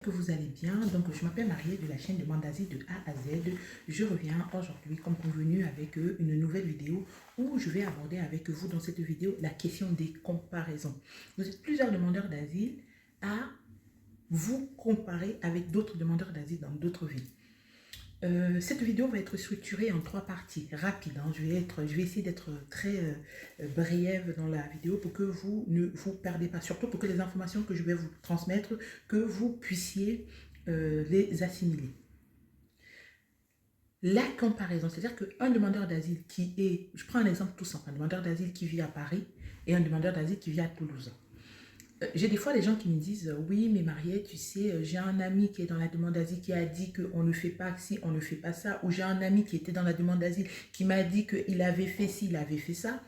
Que vous allez bien. Donc, je m'appelle Marie de la chaîne Demande d'Asie de A à Z. Je reviens aujourd'hui, comme convenu, avec une nouvelle vidéo où je vais aborder avec vous dans cette vidéo la question des comparaisons. Vous êtes plusieurs demandeurs d'asile à vous comparer avec d'autres demandeurs d'asile dans d'autres villes. Cette vidéo va être structurée en 3 parties rapides. Je vais essayer d'être très brève dans la vidéo pour que vous ne vous perdez pas, surtout pour que les informations que je vais vous transmettre, que vous puissiez les assimiler. La comparaison, c'est-à-dire qu'un demandeur d'asile qui est, je prends un exemple tout simple, un demandeur d'asile qui vit à Paris et un demandeur d'asile qui vit à Toulouse. J'ai des fois des gens qui me disent « Oui, mais Mariette, tu sais, j'ai un ami qui est dans la demande d'asile qui a dit qu'on ne fait pas ci, on ne fait pas ça. » Ou j'ai un ami qui était dans la demande d'asile qui m'a dit qu'il avait fait ci, il avait fait ça.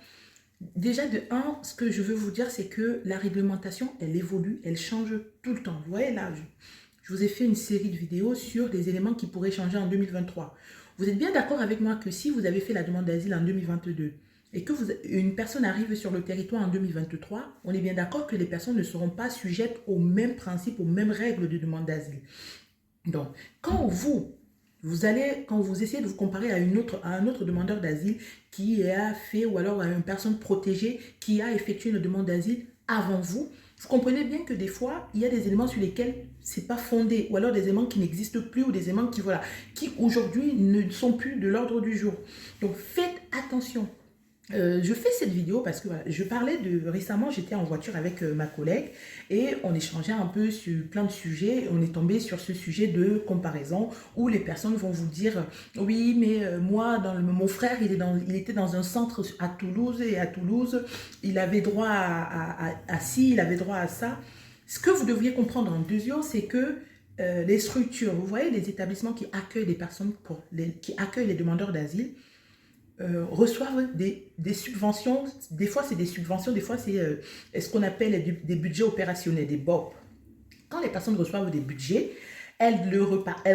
Déjà, de un, ce que je veux vous dire, c'est que la réglementation, elle évolue, elle change tout le temps. Vous voyez là, je vous ai fait une série de vidéos sur des éléments qui pourraient changer en 2023. Vous êtes bien d'accord avec moi que si vous avez fait la demande d'asile en 2022, et que une personne arrive sur le territoire en 2023, on est bien d'accord que les personnes ne seront pas sujettes aux mêmes principes, aux mêmes règles de demande d'asile. Donc, quand vous essayez de vous comparer à un autre demandeur d'asile qui a fait, ou alors à une personne protégée qui a effectué une demande d'asile avant vous, vous comprenez bien que des fois, il y a des éléments sur lesquels ce n'est pas fondé, ou alors des éléments qui n'existent plus, ou des éléments qui aujourd'hui ne sont plus de l'ordre du jour. Donc, faites attention. Je fais cette vidéo parce que voilà, récemment j'étais en voiture avec ma collègue et on échangeait un peu sur plein de sujets. On est tombé sur ce sujet de comparaison où les personnes vont vous dire oui mais moi mon frère il était dans un centre à Toulouse et à Toulouse il avait droit à ci, il avait droit à ça. Ce que vous devriez comprendre en deuxième, c'est que les structures, vous voyez les établissements qui accueillent les personnes qui accueillent les demandeurs d'asile, reçoivent des subventions. Des fois c'est des subventions, des fois c'est ce qu'on appelle des budgets opérationnels, des BOP. Quand les personnes reçoivent des budgets, elles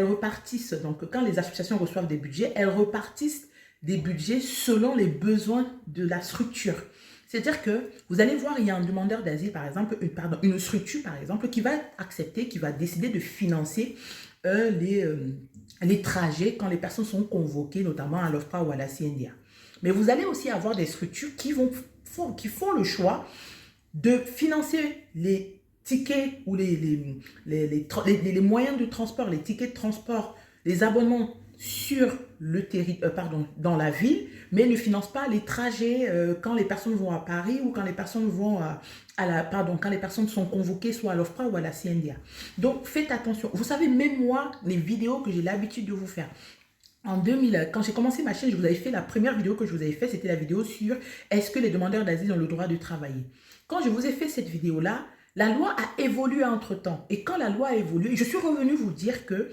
repartissent, donc quand les associations reçoivent des budgets, elles repartissent des budgets selon les besoins de la structure. C'est-à-dire que vous allez voir, il y a un demandeur d'asile, par exemple, une structure, par exemple, qui va accepter, qui va décider de financer les trajets quand les personnes sont convoquées, notamment à l'OFPRA ou à la CNDA. Mais vous allez aussi avoir des structures qui font le choix de financer les tickets ou les moyens de transport, les tickets de transport, les abonnements sur le dans la ville, mais ne finance pas les trajets quand les personnes vont à Paris ou quand les personnes vont quand les personnes sont convoquées soit à l'OFPRA ou à la CNDA. Donc faites attention. Vous savez, même moi, les vidéos que j'ai l'habitude de vous faire, en 2000, quand j'ai commencé ma chaîne, je vous avais fait la première vidéo que je vous avais fait, c'était la vidéo sur est-ce que les demandeurs d'asile ont le droit de travailler. Quand je vous ai fait cette vidéo-là, la loi a évolué entre-temps. Et quand la loi a évolué, je suis revenue vous dire que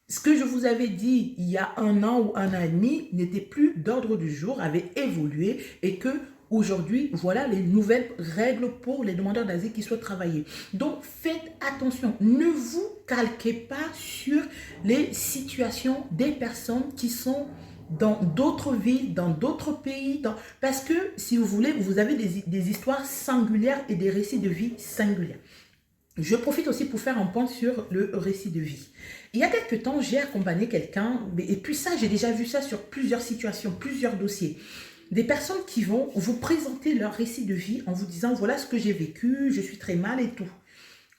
ce que je vous avais dit il y a 1 an ou 1 an et demi n'était plus d'ordre du jour, avait évolué et que aujourd'hui, voilà les nouvelles règles pour les demandeurs d'asile qui souhaitent travailler. Donc, faites attention. Ne vous calquez pas sur les situations des personnes qui sont dans d'autres villes, dans d'autres pays. Parce que, si vous voulez, vous avez des histoires singulières et des récits de vie singuliers. Je profite aussi pour faire un point sur le récit de vie. Il y a quelques temps, j'ai accompagné quelqu'un, et puis ça, j'ai déjà vu ça sur plusieurs situations, plusieurs dossiers. Des personnes qui vont vous présenter leur récit de vie en vous disant « Voilà ce que j'ai vécu, je suis très mal et tout ».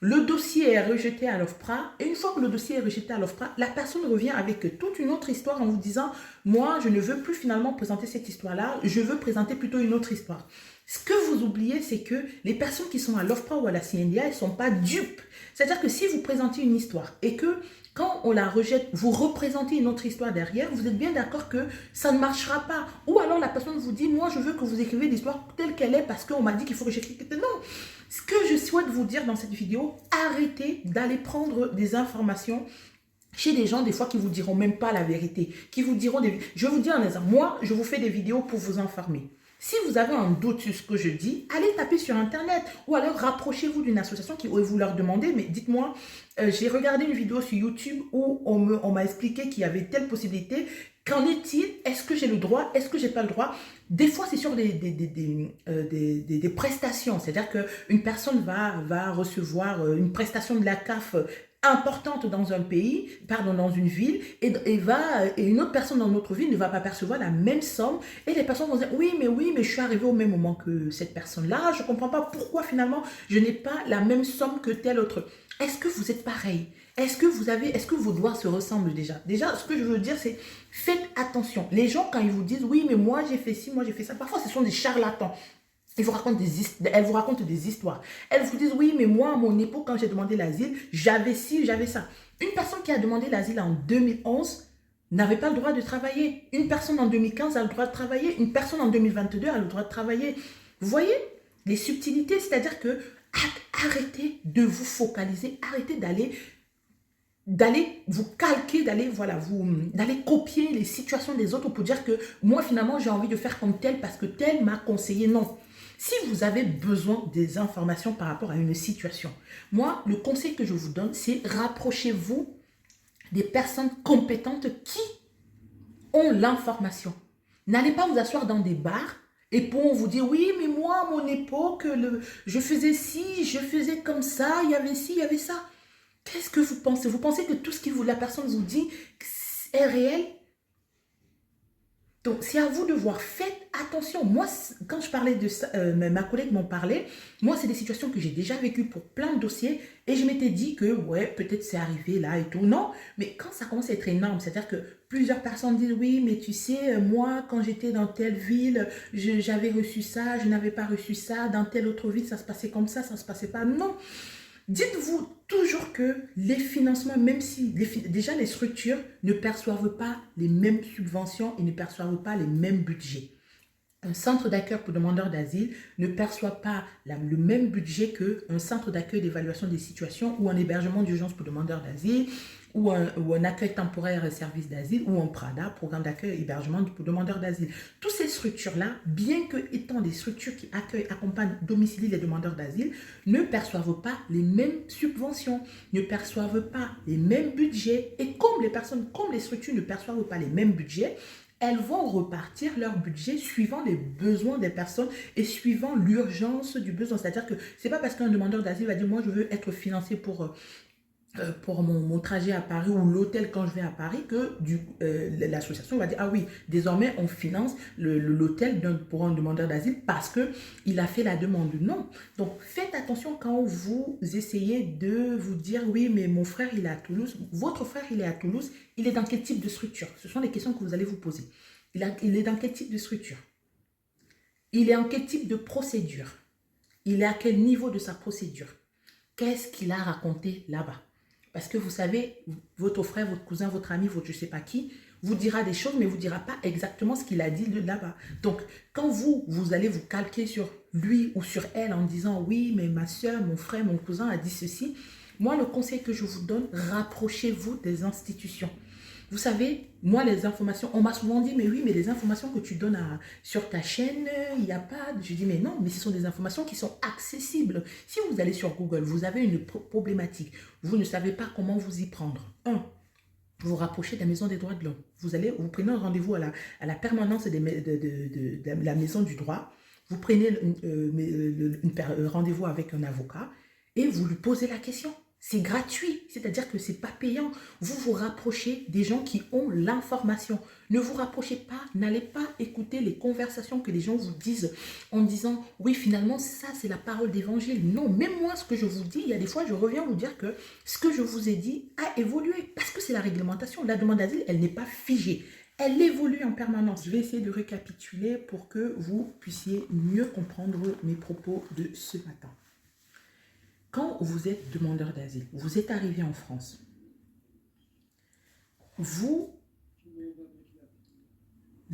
Le dossier est rejeté à l'OFPRA et une fois que le dossier est rejeté à l'OFPRA, la personne revient avec toute une autre histoire en vous disant « Moi, je ne veux plus finalement présenter cette histoire-là, je veux présenter plutôt une autre histoire ». Ce que vous oubliez, c'est que les personnes qui sont à l'OFPRA ou à la CNDA, elles ne sont pas dupes. C'est-à-dire que si vous présentez une histoire et que quand on la rejette, vous représentez une autre histoire derrière, vous êtes bien d'accord que ça ne marchera pas. Ou alors la personne vous dit, moi je veux que vous écrivez l'histoire telle qu'elle est parce qu'on m'a dit qu'il faut que j'écrive. Non, ce que je souhaite vous dire dans cette vidéo, arrêtez d'aller prendre des informations chez des gens des fois qui vous diront même pas la vérité, qui vous diront Je vais vous dire un exemple, moi je vous fais des vidéos pour vous informer. Si vous avez un doute sur ce que je dis, allez taper sur Internet ou alors rapprochez-vous d'une association qui vous leur demandez, mais dites-moi, j'ai regardé une vidéo sur YouTube où on m'a expliqué qu'il y avait telle possibilité. Qu'en est-il? Est-ce que j'ai le droit? Est-ce que j'ai pas le droit? Des fois, c'est sur des prestations. C'est-à-dire qu'une personne va recevoir une prestation de la CAF importante dans un pays, pardon, dans une ville, et une autre personne dans notre ville ne va pas percevoir la même somme, et les personnes vont dire, oui, mais je suis arrivé au même moment que cette personne-là, je ne comprends pas pourquoi finalement je n'ai pas la même somme que tel autre. Est-ce que vous êtes pareil? Est-ce que vos doigts se ressemblent déjà? Déjà, ce que je veux dire, c'est faites attention. Les gens, quand ils vous disent, oui, mais moi j'ai fait ci, moi j'ai fait ça, parfois ce sont des charlatans. Elles vous racontent des histoires. Elles vous disent, oui, mais moi, à mon époque, quand j'ai demandé l'asile, j'avais ci, j'avais ça. Une personne qui a demandé l'asile en 2011 n'avait pas le droit de travailler. Une personne en 2015 a le droit de travailler. Une personne en 2022 a le droit de travailler. Vous voyez les subtilités, c'est-à-dire que arrêtez de vous focaliser, arrêtez d'aller vous calquer, d'aller copier les situations des autres pour dire que moi finalement j'ai envie de faire comme tel parce que tel m'a conseillé. Non. Si vous avez besoin des informations par rapport à une situation, moi le conseil que je vous donne, c'est rapprochez-vous des personnes compétentes qui ont l'information. N'allez pas vous asseoir dans des bars et pour vous dire, oui, mais moi, à mon époque, je faisais ci, je faisais comme ça, il y avait ci, il y avait ça. Qu'est-ce que vous pensez? Vous pensez que tout ce que la personne vous dit est réel? Donc, c'est à vous de voir. Faites attention. Moi, quand je parlais de ça, ma collègue m'en parlait, moi, c'est des situations que j'ai déjà vécues pour plein de dossiers et je m'étais dit que, ouais, peut-être c'est arrivé là et tout. Non, mais quand ça commence à être énorme, c'est-à-dire que plusieurs personnes disent, oui, mais tu sais, moi, quand j'étais dans telle ville, j'avais reçu ça, je n'avais pas reçu ça, dans telle autre ville, ça se passait comme ça se passait pas. Non. Dites-vous toujours que les financements, même si déjà les structures ne perçoivent pas les mêmes subventions et ne perçoivent pas les mêmes budgets. Un centre d'accueil pour demandeurs d'asile ne perçoit pas le même budget qu'un centre d'accueil d'évaluation des situations ou un hébergement d'urgence pour demandeurs d'asile ou un accueil temporaire et service d'asile ou un PRADA, programme d'accueil et hébergement pour demandeurs d'asile. Toutes ces structures-là, bien que étant des structures qui accueillent, accompagnent, domicilient les demandeurs d'asile, ne perçoivent pas les mêmes subventions, ne perçoivent pas les mêmes budgets. Et comme les structures ne perçoivent pas les mêmes budgets, elles vont repartir leur budget suivant les besoins des personnes et suivant l'urgence du besoin. C'est-à-dire que ce n'est pas parce qu'un demandeur d'asile va dire « moi je veux être financé pour mon trajet à Paris ou l'hôtel quand je vais à Paris » que l'association va dire « ah oui, désormais on finance l'hôtel pour un demandeur d'asile parce qu'il a fait la demande ». Non. Donc faites attention quand vous essayez de vous dire « oui, mais mon frère il est à Toulouse ». Votre frère il est à Toulouse, il est dans quel type de structure? Ce sont des questions que vous allez vous poser. Il est dans quel type de structure? Il est en quel type de procédure? Il est à quel niveau de sa procédure? Qu'est-ce qu'il a raconté là-bas? Parce que vous savez, votre frère, votre cousin, votre ami, votre je ne sais pas qui, vous dira des choses, mais ne vous dira pas exactement ce qu'il a dit là-bas. Donc, quand vous allez vous calquer sur lui ou sur elle en disant « oui, mais ma soeur, mon frère, mon cousin a dit ceci », moi, le conseil que je vous donne, rapprochez-vous des institutions. Vous savez, moi, les informations, on m'a souvent dit, mais oui, mais les informations que tu donnes sur ta chaîne, il n'y a pas... Je dis, mais non, mais ce sont des informations qui sont accessibles. Si vous allez sur Google, vous avez une problématique, vous ne savez pas comment vous y prendre. Vous rapprochez de la Maison des droits de l'homme. Vous prenez un rendez-vous à la permanence de la Maison du droit, vous prenez un rendez-vous avec un avocat et vous lui posez la question. C'est gratuit, c'est-à-dire que ce n'est pas payant. Vous vous rapprochez des gens qui ont l'information. Ne vous rapprochez pas, n'allez pas écouter les conversations que les gens vous disent en disant « oui, finalement, ça, c'est la parole d'évangile ». Non, même moi, ce que je vous dis, il y a des fois, je reviens vous dire que ce que je vous ai dit a évolué parce que c'est la réglementation. La demande d'asile, elle n'est pas figée. Elle évolue en permanence. Je vais essayer de récapituler pour que vous puissiez mieux comprendre mes propos de ce matin. Quand vous êtes demandeur d'asile, vous êtes arrivé en France, vous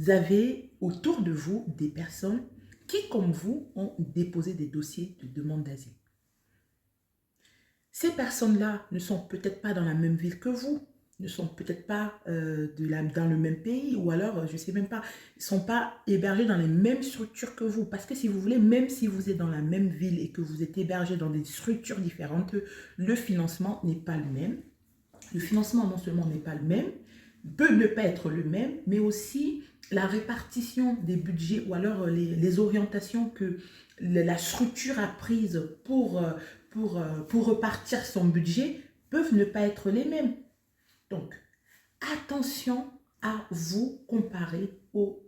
avez autour de vous des personnes qui, comme vous, ont déposé des dossiers de demande d'asile. Ces personnes-là ne sont peut-être pas dans la même ville que vous, ne sont peut-être pas dans le même pays, ou alors, je ne sais même pas, ne sont pas hébergés dans les mêmes structures que vous. Parce que si vous voulez, même si vous êtes dans la même ville et que vous êtes hébergé dans des structures différentes, le financement n'est pas le même. Le financement non seulement n'est pas le même, peut ne pas être le même, mais aussi la répartition des budgets ou alors les orientations que la structure a prises pour repartir son budget peuvent ne pas être les mêmes. Donc, attention à vous comparer aux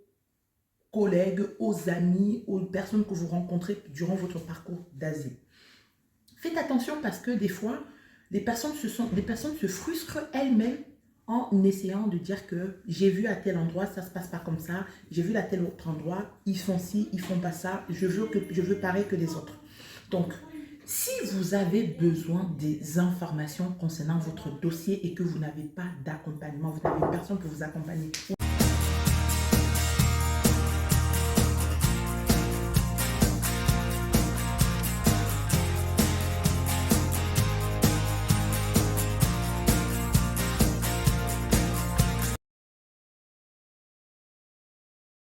collègues, aux amis, aux personnes que vous rencontrez durant votre parcours d'asile. Faites attention parce que des fois, les personnes se frustrent elles-mêmes en essayant de dire que j'ai vu à tel endroit, ça ne se passe pas comme ça, j'ai vu à tel autre endroit, ils font ci, ils font pas ça, je veux pareil que les autres. Donc, si vous avez besoin des informations concernant votre dossier et que vous n'avez pas d'accompagnement, vous n'avez personne pour vous accompagner,